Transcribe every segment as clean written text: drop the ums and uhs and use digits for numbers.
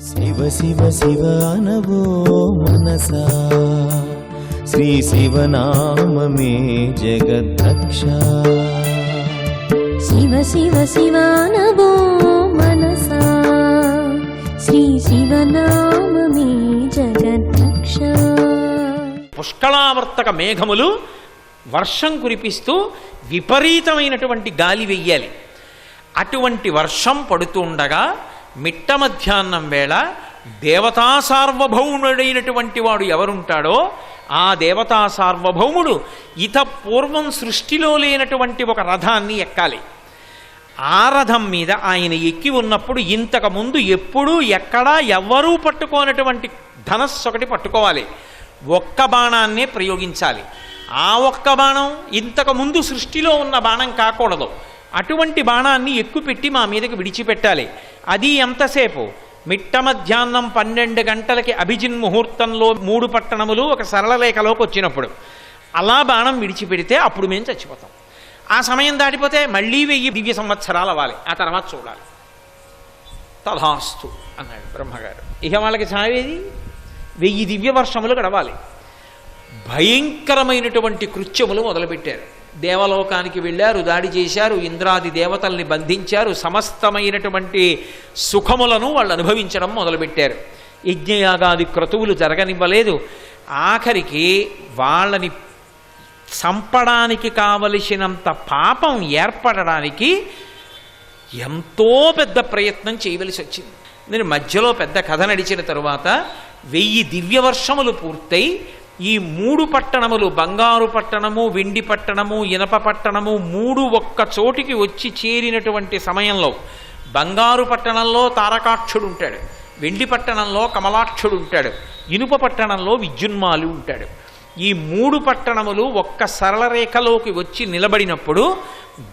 శివ శివ శివ అనవో మనసా, శ్రీ శివనామమే జగద్రక్ష. శివ శివ శివ అనవో మనసా, శ్రీ శివనామమే జగద్రక్ష. పుష్కళావర్తక మేఘములు వర్షం కురిపిస్తూ విపరీతమైనటువంటి గాలి వెయ్యాలి. అటువంటి వర్షం పడుతూ ఉండగా మిట్ట మధ్యాహ్నం వేళ దేవతా సార్వభౌముడైనటువంటి వాడు ఎవరుంటాడో ఆ దేవతా సార్వభౌముడు ఇత పూర్వం సృష్టిలో లేనటువంటి ఒక రథాన్ని ఎక్కాలి. ఆ రథం మీద ఆయన ఎక్కి ఉన్నప్పుడు ఇంతకుముందు ఎప్పుడూ ఎక్కడా ఎవ్వరూ పట్టుకోనటువంటి ధనస్సు ఒకటి పట్టుకోవాలి. ఒక్క బాణాన్నే ప్రయోగించాలి. ఆ ఒక్క బాణం ఇంతకుముందు సృష్టిలో ఉన్న బాణం కాకూడదు. అటువంటి బాణాన్ని ఎక్కుపెట్టి మా మీదకి విడిచిపెట్టాలి. అది ఎంతసేపు? మిట్ట మధ్యాహ్నం 12 గంటలకి అభిజిన్ ముహూర్తంలో 3 పట్టణములు ఒక సరళ రేఖలోకి వచ్చినప్పుడు అలా బాణం విడిచిపెడితే అప్పుడు మేము చచ్చిపోతాం. ఆ సమయం దాటిపోతే మళ్ళీ 1000 దివ్య సంవత్సరాలు అవ్వాలి. ఆ తర్వాత చూడాలి. తథాస్తు అన్నాడు బ్రహ్మగారు. ఇక వాళ్ళకి చావేది 1000 దివ్య వర్షములు గడవాలి. భయంకరమైనటువంటి కృత్యములు మొదలుపెట్టారు. దేవలోకానికి వెళ్ళారు, దాడి చేశారు, ఇంద్రాది దేవతల్ని బంధించారు, సమస్తమైనటువంటి సుఖములను వాళ్ళు అనుభవించడం మొదలుపెట్టారు. యజ్ఞయాగాది క్రతువులు జరగనివ్వలేదు. ఆఖరికి వాళ్ళని చంపడానికి కావలసినంత పాపం ఏర్పడడానికి ఎంతో పెద్ద ప్రయత్నం చేయవలసి వచ్చింది. నేను మధ్యలో పెద్ద కథ నడిచిన తరువాత 1000 దివ్య వర్షములు పూర్తయి ఈ 3 పట్టణములు, బంగారు పట్టణము, వెండి పట్టణము, ఇనప పట్టణము 3 ఒక్క చోటికి వచ్చి చేరినటువంటి సమయంలో బంగారు పట్టణంలో తారకాక్షుడు ఉంటాడు, వెండి పట్టణంలో కమలాక్షుడు ఉంటాడు, ఇనుప పట్టణంలో విద్యున్మాలు ఉంటాడు. ఈ 3 పట్టణములు ఒక్క సరళ రేఖలోకి వచ్చి నిలబడినప్పుడు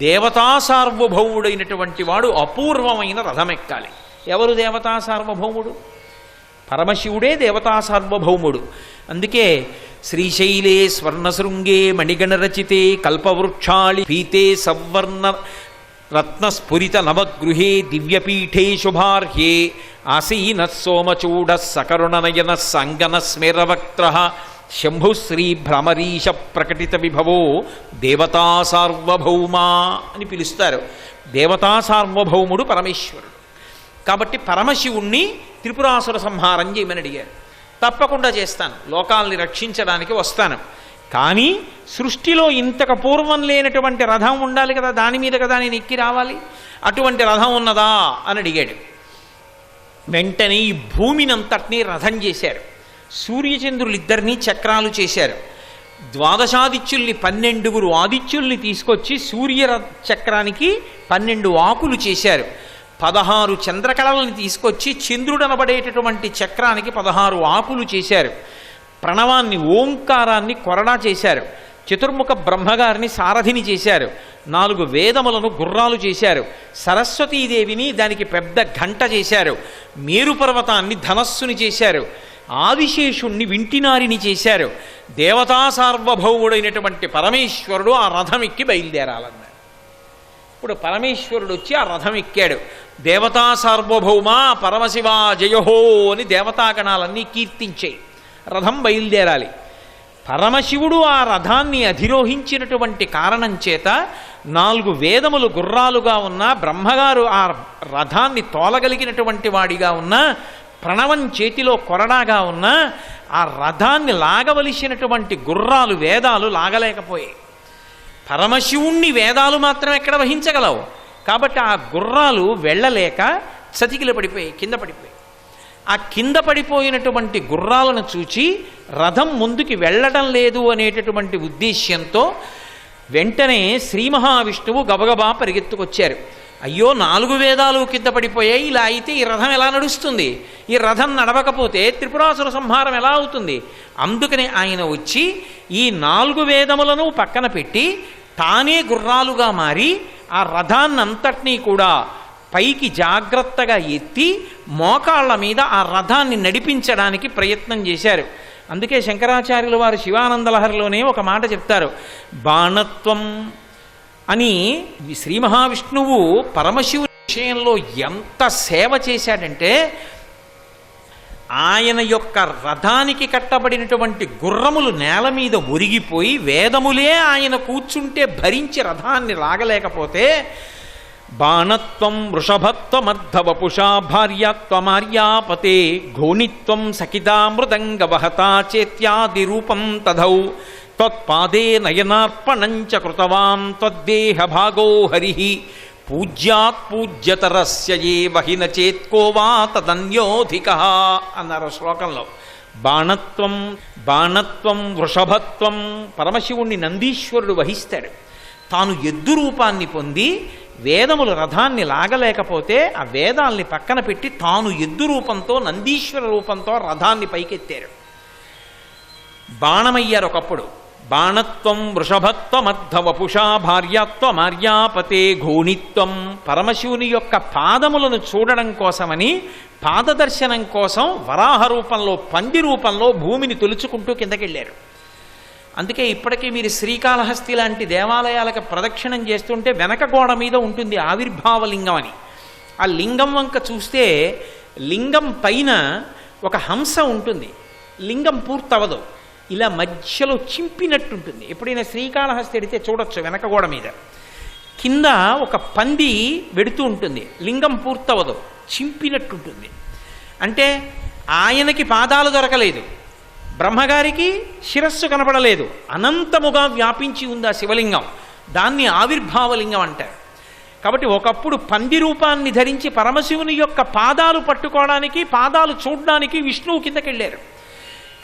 దేవతా సార్వభౌముడైనటువంటి వాడు అపూర్వమైన రథమెక్కాలి. ఎవరు దేవతా సార్వభౌముడు? పరమశివుడే దేవతా సార్వభౌముడు. అందుకే శ్రీశైలే స్వర్ణశృంగే మణిగణరచితే కల్పవృక్షాళి పీతే సవర్ణ రత్నస్ఫురిత నవగృహే దివ్యపీఠే శుభార్హే ఆసీన సోమచూడ సకరుణనయన సంగన స్మేరవక్త్ర శంభుశ్రీ భ్రమరీశ ప్రకటిత విభవో దేవతా సార్వభౌమా అని పిలుస్తారు. దేవతా సార్వభౌముడు పరమేశ్వరుడు. కాబట్టి పరమశివుణ్ణి త్రిపురాసుర సంహారం చేయమని అడిగారు. తప్పకుండా చేస్తాను, లోకాల్ని రక్షించడానికి వస్తాను. కానీ సృష్టిలో ఇంతకు పూర్వం లేనటువంటి రథం ఉండాలి కదా, దాని మీద కదా నేను ఎక్కి రావాలి. అటువంటి రథం ఉన్నదా అని అడిగాడు. వెంటనే ఈ భూమినంతటినీ రథం చేశారు. సూర్యచంద్రులిద్దరినీ చక్రాలు చేశారు. ద్వాదశాదిత్యుల్ని 12 ఆదిత్యుల్ని తీసుకొచ్చి సూర్య చక్రానికి 12 ఆకులు చేశారు. 16 చంద్రకళలను తీసుకొచ్చి చంద్రుడనబడేటటువంటి చక్రానికి 16 ఆకులు చేశారు. ప్రణవాన్ని, ఓంకారాన్ని కొరడా చేశారు. చతుర్ముఖ బ్రహ్మగారిని సారథిని చేశారు. 4 వేదములను గుర్రాలు చేశారు. సరస్వతీదేవిని దానికి పెద్ద ఘంట చేశారు. మేరు పర్వతాన్ని ధనస్సుని చేశారు. ఆదిశేషుణ్ణి వింటినారిని చేశారు. దేవతా సార్వభౌముడైనటువంటి పరమేశ్వరుడు ఆ రథం ఎక్కి బయలుదేరాలన్నారు. ఇప్పుడు పరమేశ్వరుడు వచ్చి ఆ రథం ఎక్కాడు. దేవతా సార్వభౌమ పరమశివ జయహో అని దేవతాగణాలన్నీ కీర్తించాయి. రథం బయలుదేరాలి. పరమశివుడు ఆ రథాన్ని అధిరోహించినటువంటి కారణం చేత 4 వేదములు గుర్రాలుగా ఉన్న బ్రహ్మగారు ఆ రథాన్ని తోలగలిగినటువంటి వాడిగా ఉన్న, ప్రణవం చేతిలో కొరడాగా ఉన్న ఆ రథాన్ని లాగవలసినటువంటి గుర్రాలు, వేదాలు లాగలేకపోయాయి. పరమశివుణ్ణి వేదాలు మాత్రం ఎక్కడ వహించగలవు? కాబట్టి ఆ గుర్రాలు వెళ్ళలేక చతికిల పడిపోయాయి, కింద పడిపోయాయి. ఆ కింద పడిపోయినటువంటి గుర్రాలను చూచి రథం ముందుకి వెళ్ళడం లేదు అనేటటువంటి ఉద్దేశ్యంతో వెంటనే శ్రీ మహావిష్ణువు గబగబా పరిగెత్తుకొచ్చారు. అయ్యో, 4 వేదాలు కింద పడిపోయాయి, ఇలా అయితే ఈ రథం ఎలా నడుస్తుంది? ఈ రథం నడవకపోతే త్రిపురాసుర సంహారం ఎలా అవుతుంది? అందుకని ఆయన వచ్చి ఈ 4 వేదములను పక్కన పెట్టి తానే గుర్రాలుగా మారి ఆ రథాన్నంతటినీ కూడా పైకి జాగ్రత్తగా ఎత్తి మోకాళ్ల మీద ఆ రథాన్ని నడిపించడానికి ప్రయత్నం చేశారు. అందుకే శంకరాచార్యుల వారు శివానందలహరిలోనే ఒక మాట చెప్తారు, బాణత్వం అని. శ్రీ మహావిష్ణువు పరమశివుని విషయంలో ఎంత సేవ చేశాడంటే ఆయన యొక్క రథానికి కట్టబడినటువంటి గుర్రములు నేల మీద ఒరిగిపోయి వేదములే ఆయన కూర్చుంటే భరించి రథాన్ని లాగలేకపోతే బాణత్వం వృషభత్వమర్ధవపుషా భార్యాత్వమార్యాపతే ఘోణిత్వం సఖితా మృదంగవహతా చేత్యాది రూపం తథౌ త్వత్పాదే నయనార్పణం చ కృతవాన్ త్వద్దేహ భాగో హరి పూజ్యాత్ పూజ్యతరస్య ఏవ హి న చేత్కో వా తదన్యోధికః అన్నారు శ్లోకంలో. బాణత్వం వృషభత్వం పరమశివుణ్ణి నందీశ్వరుడు వహిస్తాడు. తాను ఎద్దు రూపాన్ని పొంది వేదములు రథాన్ని లాగలేకపోతే ఆ వేదాల్ని పక్కన పెట్టి తాను ఎద్దు రూపంతో నందీశ్వర రూపంతో రథాన్ని పైకెత్తారు. బాణమయ్యారు ఒకప్పుడు. బాణత్వం వృషభత్వమర్ధవపుషా భార్యాత్వమార్యాపతే ఘోణిత్వం పరమశివుని యొక్క పాదములను చూడడం కోసమని పాదదర్శనం కోసం వరాహ రూపంలో పంది రూపంలో భూమిని తొలుచుకుంటూ కిందకెళ్ళారు. అందుకే ఇప్పటికీ మీరు శ్రీకాళహస్తి లాంటి దేవాలయాలకు ప్రదక్షిణం చేస్తుంటే వెనక గోడ మీద ఉంటుంది ఆవిర్భావలింగం అని. ఆ లింగం వంక చూస్తే లింగం పైన ఒక హంస ఉంటుంది. లింగం పూర్తవదు, ఇలా మధ్యలో చింపినట్టుంటుంది. ఎప్పుడైనా శ్రీకాళహస్తి ఎడితే చూడొచ్చు వెనక గోడ మీద. కింద ఒక పంది వెడుతూ ఉంటుంది, లింగం పూర్తవదు, చింపినట్టుంటుంది. అంటే ఆయనకి పాదాలు దొరకలేదు, బ్రహ్మగారికి శిరస్సు కనపడలేదు, అనంతముగా వ్యాపించి ఉంది ఆ శివలింగం. దాన్ని ఆవిర్భావలింగం అంటారు. కాబట్టి ఒకప్పుడు పంది రూపాన్ని ధరించి పరమశివుని యొక్క పాదాలు పట్టుకోవడానికి పాదాలు చూడడానికి విష్ణువు కిందకెళ్ళారు.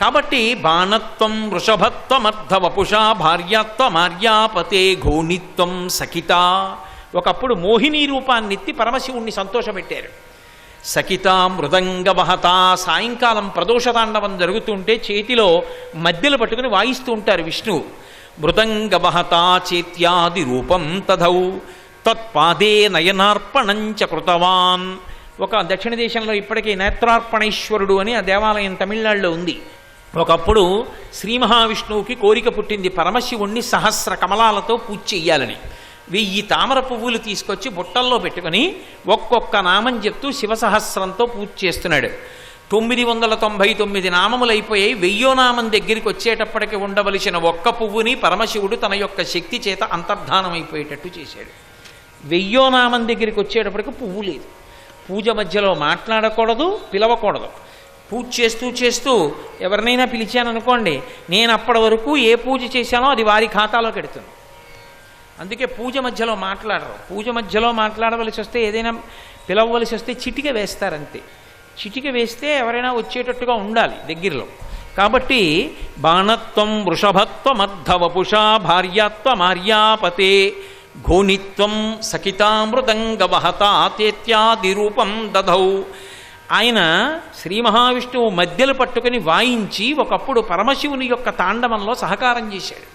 కాబట్టి బాణత్వం వృషభత్వమర్ధవపుషా భార్యాత్వమార్యాపతే ఘోణిత్వం సఖిత ఒకప్పుడు మోహిని రూపాన్ని ఎత్తి పరమశివుణ్ణి సంతోషపెట్టారు. సఖిత మృదంగవహత సాయంకాలం ప్రదోషతాండవం జరుగుతుంటే చేతిలో మధ్యలు పట్టుకుని వాయిస్తూ ఉంటారు విష్ణువు. మృదంగవహత చేత్యాది రూపం తథౌ తత్పాదే నయనార్పణం చ కృతవాన్. ఒక దక్షిణ దేశంలో ఇప్పటికీ నేత్రార్పణేశ్వరుడు అని ఆ దేవాలయం తమిళనాడులో ఉంది. ఒకప్పుడు శ్రీ మహావిష్ణువుకి కోరిక పుట్టింది పరమశివుణ్ణి సహస్ర కమలాలతో పూజ చెయ్యాలని. 1000 తామర పువ్వులు తీసుకొచ్చి బుట్టల్లో పెట్టుకుని ఒక్కొక్క నామం చెప్తూ శివసహస్రంతో పూజ చేస్తున్నాడు. 999 నామములు అయిపోయాయి. 1000వ నామం దగ్గరికి వచ్చేటప్పటికి ఉండవలసిన ఒక్క పువ్వుని పరమశివుడు తన యొక్క శక్తి చేత అంతర్ధానం అయిపోయేటట్టు చేశాడు. 1000వ నామం దగ్గరికి వచ్చేటప్పటికి పువ్వు లేదు. పూజ మధ్యలో మాట్లాడకూడదు, పిలవకూడదు. పూజ చేస్తూ ఎవరినైనా పిలిచాననుకోండి, నేను అప్పటి వరకు ఏ పూజ చేశానో అది వారి ఖాతాలోకి ఎడుతుంది. అందుకే పూజ మధ్యలో మాట్లాడరు. పూజ మధ్యలో మాట్లాడవలసి వస్తే, ఏదైనా పిలవవలసి వస్తే చిటిక వేస్తారంతే. చిటిక వేస్తే ఎవరైనా వచ్చేటట్టుగా ఉండాలి దగ్గరలో. కాబట్టి బాణత్వం వృషభత్వమర్ధవపుషా భార్యాత్వమార్యాపతే ఘోణిత్వం సఖితామృతంగవహతాతేత్యాది రూపం దధౌ. ఆయన శ్రీ మహావిష్ణువు మధ్యలు పట్టుకుని వాయించి ఒకప్పుడు పరమశివుని యొక్క తాండవంలో సహకారం చేశాడు.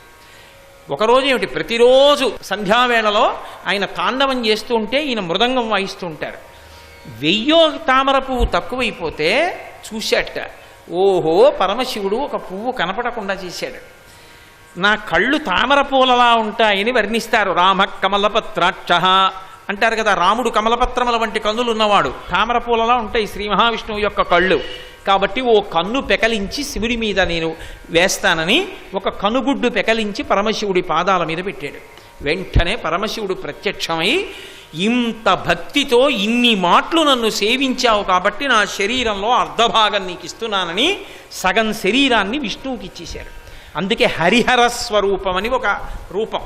ఒకరోజు ఏమిటి, ప్రతిరోజు సంధ్యావేళలో ఆయన తాండవం చేస్తూ ఉంటే ఈయన మృదంగం వాయిస్తూ ఉంటారు. 1000వ తామర పువ్వు తక్కువైపోతే చూశాట, ఓహో పరమశివుడు ఒక పువ్వు కనపడకుండా చేశాడు. నా కళ్ళు తామర పూలలా ఉంటాయని వర్ణిస్తారు. రామ కమలపత్రాక్ష అంటారు కదా, రాముడు కమలపత్రముల వంటి కన్నులు ఉన్నవాడు, తామర పూలలా ఉంటాయి శ్రీ మహావిష్ణువు యొక్క కళ్ళు. కాబట్టి ఓ కన్ను పెకలించి శివుడి మీద నేను వేస్తానని ఒక కనుగుడ్డు పెకలించి పరమశివుడి పాదాల మీద పెట్టాడు. వెంటనే పరమశివుడు ప్రత్యక్షమై, ఇంత భక్తితో ఇన్ని మాటలు నన్ను సేవించావు కాబట్టి నా శరీరంలో అర్ధభాగం నీకు ఇస్తున్నానని సగం శరీరాన్ని విష్ణువుకి ఇచ్చేశారు. అందుకే హరిహర స్వరూపం అని ఒక రూపం.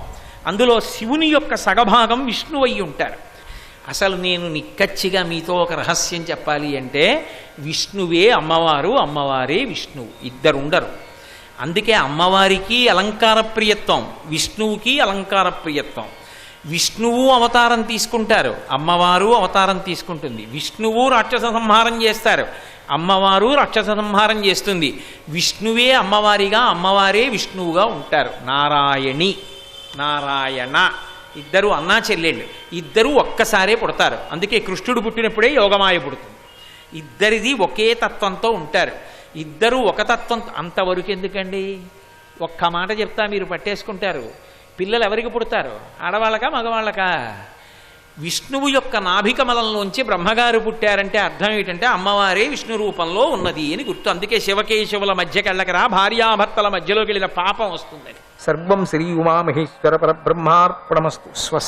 అందులో శివుని యొక్క సగభాగం విష్ణువు అయి ఉంటారు. అసలు నేను నిక్కచ్చిగా మీతో ఒక రహస్యం చెప్పాలి అంటే, విష్ణువే అమ్మవారు, అమ్మవారే విష్ణువు, ఇద్దరు ఉండరు. అందుకే అమ్మవారికి అలంకార ప్రియత్వం, విష్ణువుకి అలంకార ప్రియత్వం. విష్ణువు అవతారం తీసుకుంటారు, అమ్మవారు అవతారం తీసుకుంటుంది. విష్ణువు రాక్షస సంహారం చేస్తారు, అమ్మవారు రాక్షస సంహారం చేస్తుంది. విష్ణువే అమ్మవారిగా, అమ్మవారే విష్ణువుగా ఉంటారు. నారాయణి నారాయణ ఇద్దరు అన్నా చెల్లెళ్ళు, ఇద్దరూ ఒక్కసారే పుడతారు. అందుకే కృష్ణుడు పుట్టినప్పుడే యోగమాయ పుడుతుంది. ఇద్దరిది ఒకే తత్వంతో ఉంటారు. ఇద్దరూ ఒక తత్వం. అంతవరకు ఎందుకండి, ఒక్క మాట చెప్తా మీరు పట్టేసుకుంటారు. పిల్లలు ఎవరికి పుడతారు, ఆడవాళ్ళకా మగవాళ్ళకా? విష్ణువు యొక్క నాభికమలంలోంచి బ్రహ్మగారు పుట్టారంటే అర్థం ఏంటంటే అమ్మవారే విష్ణు రూపంలో ఉన్నది అని గుర్తు. అందుకే శివకేశవుల మధ్యకెళ్ళకి రా, భార్యాభర్తల మధ్యలోకి వెళ్ళిన పాపం వస్తుందని. సర్వం శ్రీ ఉమామహేశ్వర పరబ్రహ్మార్పణమస్తు. స్వస్తి.